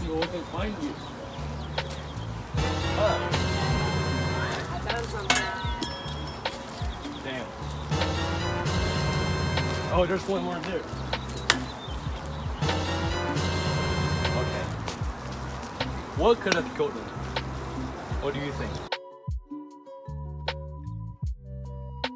see what we can find you. I found something. Damn. Oh, there's one more there. Okay. What could have killed him? What do you think?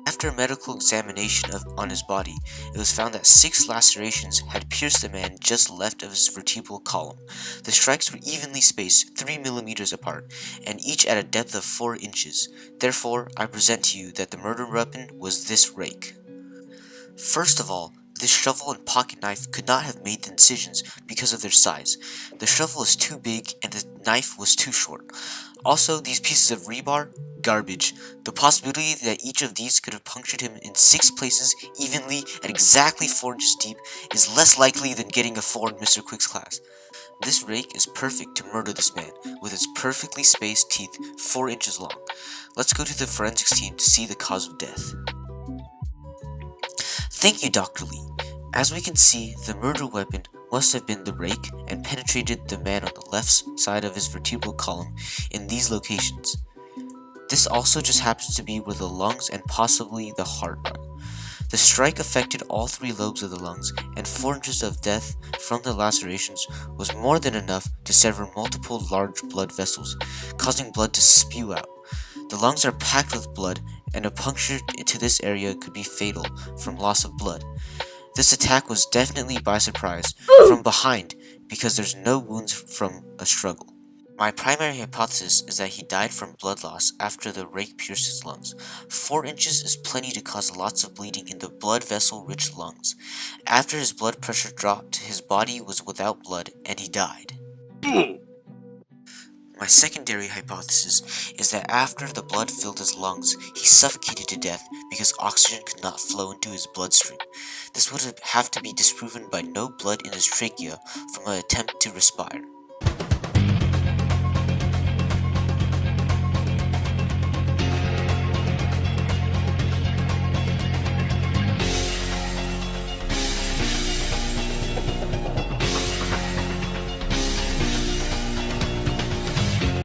After a medical examination on his body, it was found that 6 lacerations had pierced the man just left of his vertebral column. The strikes were evenly spaced 3 millimeters apart, and each at a depth of 4 inches. Therefore, I present to you that the murder weapon was this rake. First of all, this shovel and pocket knife could not have made the incisions because of their size. The shovel is too big and the knife was too short. Also, these pieces of rebar, garbage. The possibility that each of these could have punctured him in 6 places evenly at exactly 4 inches deep is less likely than getting a 4 in Mr. Quick's class. This rake is perfect to murder this man, with its perfectly spaced teeth 4 inches long. Let's go to the forensics team to see the cause of death. Thank you, Dr. Lee. As we can see, the murder weapon must have been the rake and penetrated the man on the left side of his vertebral column in these locations. This also just happens to be where the lungs and possibly the heart are. The strike affected all 3 lobes of the lungs, and 4 inches of death from the lacerations was more than enough to sever multiple large blood vessels, causing blood to spew out. The lungs are packed with blood, and a puncture to this area could be fatal from loss of blood. This attack was definitely by surprise, from behind, because there's no wounds from a struggle. My primary hypothesis is that he died from blood loss after the rake pierced his lungs. 4 inches is plenty to cause lots of bleeding in the blood vessel-rich lungs. After his blood pressure dropped, his body was without blood, and he died. My secondary hypothesis is that after the blood filled his lungs, he suffocated to death because oxygen could not flow into his bloodstream. This would have to be disproven by no blood in his trachea from an attempt to respire.